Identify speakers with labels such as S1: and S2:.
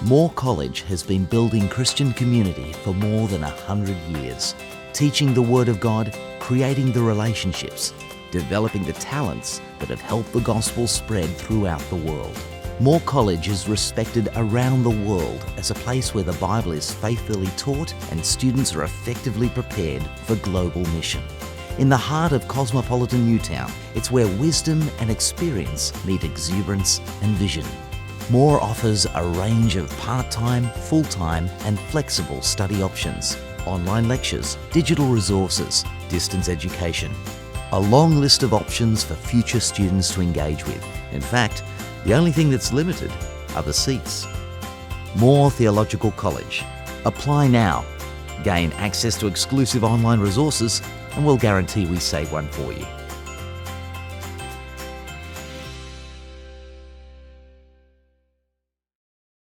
S1: Moore College has been building Christian community for more than 100 years, teaching the Word of God, creating the relationships, developing the talents that have helped the gospel spread throughout the world. Moore College is respected around the world as a place where the Bible is faithfully taught and students are effectively prepared for global mission. In the heart of cosmopolitan Newtown, it's where wisdom and experience meet exuberance and vision. Moore offers a range of part-time, full-time and flexible study options, online lectures, digital resources, distance education. A long list of options for future students to engage with. In fact, the only thing that's limited are the seats. Moore Theological College. Apply now. Gain access to exclusive online resources and we'll guarantee we save one for you.